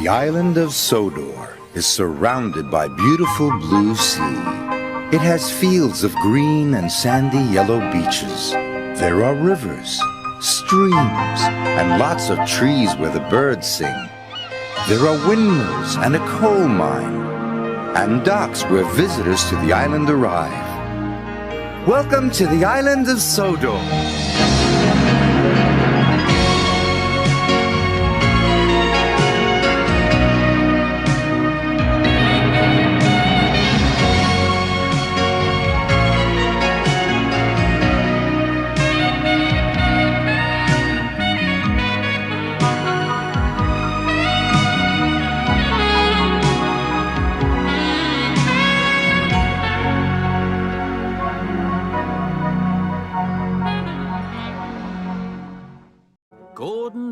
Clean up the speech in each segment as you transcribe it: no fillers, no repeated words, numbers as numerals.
The island of Sodor is surrounded by beautiful blue sea. It has fields of green and sandy yellow beaches. There are rivers, streams, and lots of trees where the birds sing. There are windmills and a coal mine, and docks where visitors to the island arrive. Welcome to the island of Sodor.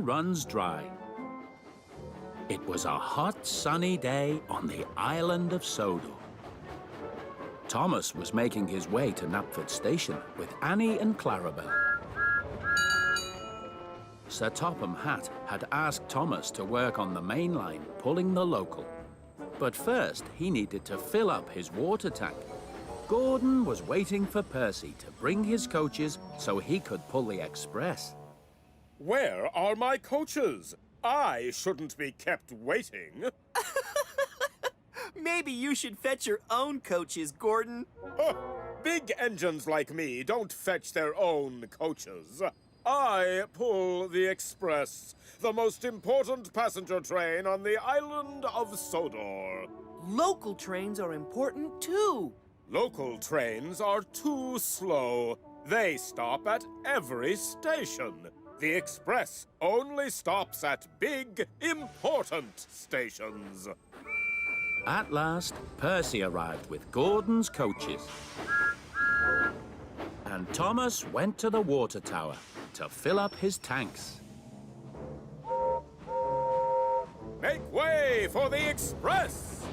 Runs dry. It was a hot, sunny day on the island of Sodor. Thomas was making his way to Knapford Station with Annie and Clarabel. Sir Topham Hatt had asked Thomas to work on the main line, pulling the local. But first, he needed to fill up his water tank. Gordon was waiting for Percy to bring his coaches so he could pull the express. Where are my coaches? I shouldn't be kept waiting. Maybe you should fetch your own coaches, Gordon. Big engines like me don't fetch their own coaches. I pull the express, the most important passenger train on the island of Sodor. Local trains are important, too. Local trains are too slow. They stop at every station. The express only stops at big, important stations. At last, Percy arrived with Gordon's coaches. And Thomas went to the water tower to fill up his tanks. Make way for the express!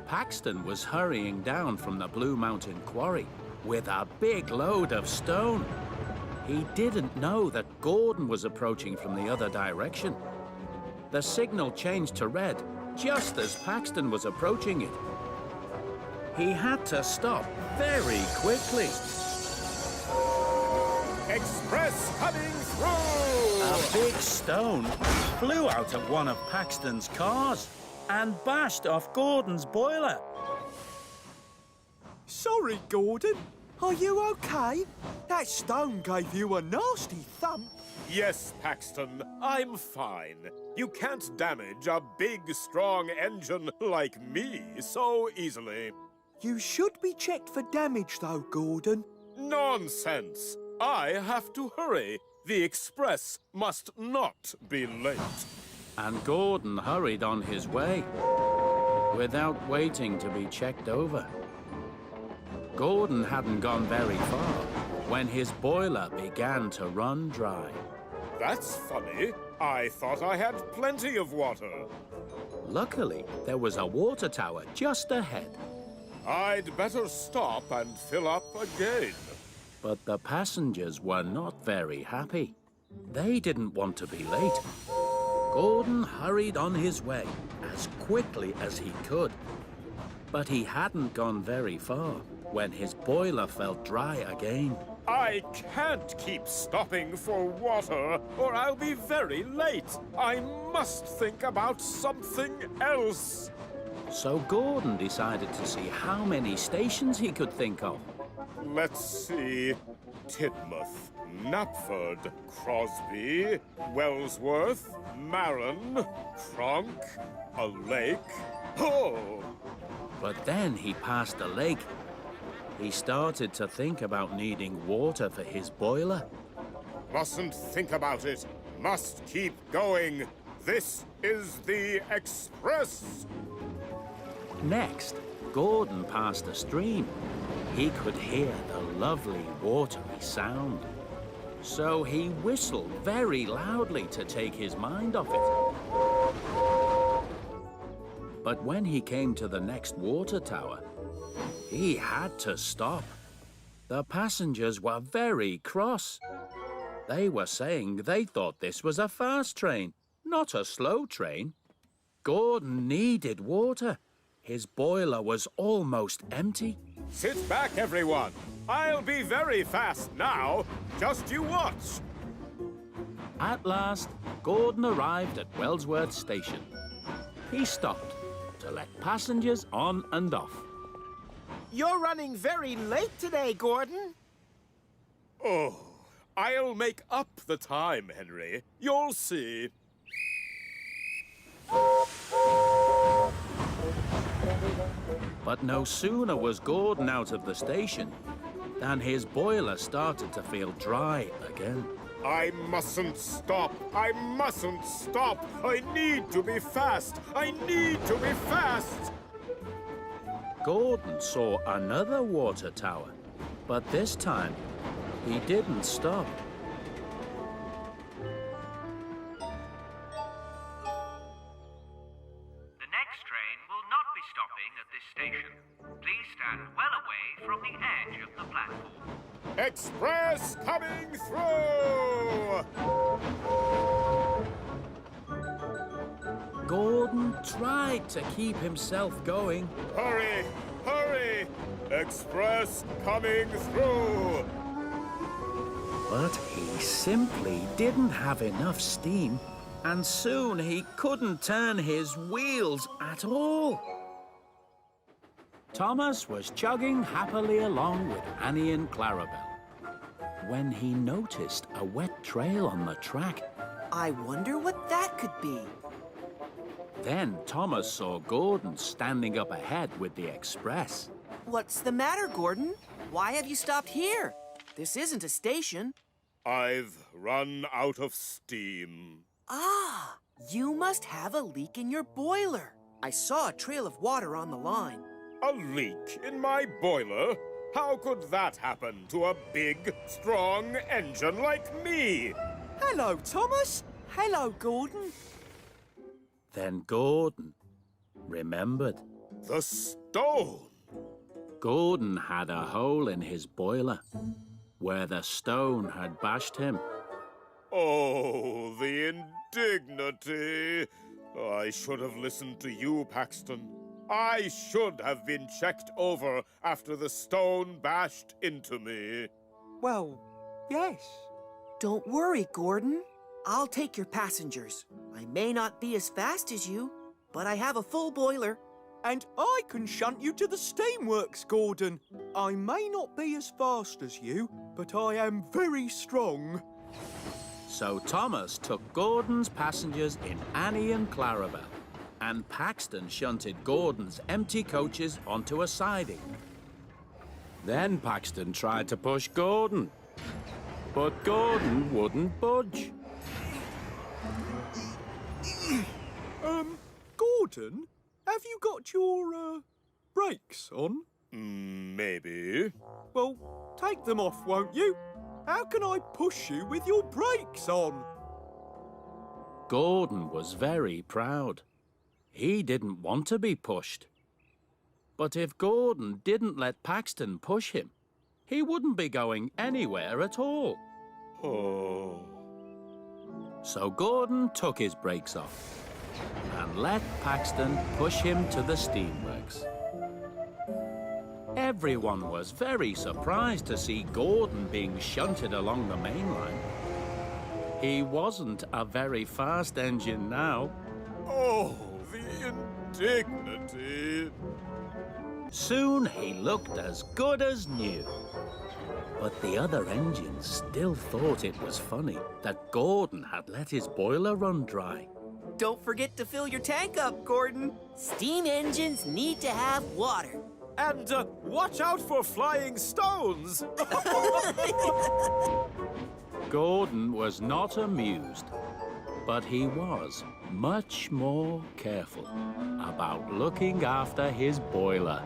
Paxton was hurrying down from the Blue Mountain Quarry with a big load of stone. He didn't know that Gordon was approaching from the other direction. The signal changed to red just as Paxton was approaching it. He had to stop very quickly. Express coming through! A big stone flew out of one of Paxton's cars and bashed off Gordon's boiler. Sorry, Gordon. Are you okay? That stone gave you a nasty thump. Yes, Paxton, I'm fine. You can't damage a big, strong engine like me so easily. You should be checked for damage, though, Gordon. Nonsense! I have to hurry. The express must not be late. And Gordon hurried on his way without waiting to be checked over. Gordon hadn't gone very far when his boiler began to run dry. That's funny. I thought I had plenty of water. Luckily, there was a water tower just ahead. I'd better stop and fill up again. But the passengers were not very happy. They didn't want to be late. Gordon hurried on his way as quickly as he could. But he hadn't gone very far when his boiler felt dry again. I can't keep stopping for water, or I'll be very late. I must think about something else. So Gordon decided to see how many stations he could think of. Let's see. Tidmouth, Knapford, Crosby, Wellsworth, Maron, Cronk, a lake. Oh! But then he passed a lake. He started to think about needing water for his boiler. Mustn't think about it. Must keep going. This is the express. Next, Gordon passed a stream. He could hear the lovely watery sound. So he whistled very loudly to take his mind off it. But when he came to the next water tower, he had to stop. The passengers were very cross. They were saying they thought this was a fast train, not a slow train. Gordon needed water. His boiler was almost empty. Sit back, everyone. I'll be very fast now. Just you watch. At last, Gordon arrived at Wellsworth Station. He stopped to let passengers on and off. You're running very late today, Gordon. Oh, I'll make up the time, Henry. You'll see. But no sooner was Gordon out of the station than his boiler started to feel dry again. I mustn't stop. I mustn't stop. I need to be fast. I need to be fast. Gordon saw another water tower, but this time he didn't stop. The next train will not be stopping at this station. Please stand well away from the edge of the platform. Express coming through! Gordon tried to keep himself going. Hurry! Hurry! Express coming through! But he simply didn't have enough steam, and soon he couldn't turn his wheels at all. Thomas was chugging happily along with Annie and Clarabelle when he noticed a wet trail on the track. I wonder what that could be. Then Thomas saw Gordon standing up ahead with the express. What's the matter, Gordon? Why have you stopped here? This isn't a station. I've run out of steam. Ah, you must have a leak in your boiler. I saw a trail of water on the line. A leak in my boiler? How could that happen to a big, strong engine like me? Hello, Thomas. Hello, Gordon. Then Gordon remembered. The stone! Gordon had a hole in his boiler where the stone had bashed him. Oh, the indignity! I should have listened to you, Paxton. I should have been checked over after the stone bashed into me. Well, yes. Don't worry, Gordon. I'll take your passengers. I may not be as fast as you, but I have a full boiler. And I can shunt you to the steamworks, Gordon. I may not be as fast as you, but I am very strong. So Thomas took Gordon's passengers in Annie and Clarabelle, and Paxton shunted Gordon's empty coaches onto a siding. Then Paxton tried to push Gordon, but Gordon wouldn't budge. Gordon, have you got your, brakes on? Maybe. Well, take them off, won't you? How can I push you with your brakes on? Gordon was very proud. He didn't want to be pushed. But if Gordon didn't let Paxton push him, he wouldn't be going anywhere at all. Oh. So Gordon took his brakes off and let Paxton push him to the steamworks. Everyone was very surprised to see Gordon being shunted along the main line. He wasn't a very fast engine now. Oh, the indignity. Soon he looked as good as new. But the other engines still thought it was funny that Gordon had let his boiler run dry. Don't forget to fill your tank up, Gordon. Steam engines need to have water. And watch out for flying stones. Gordon was not amused, but he was much more careful about looking after his boiler.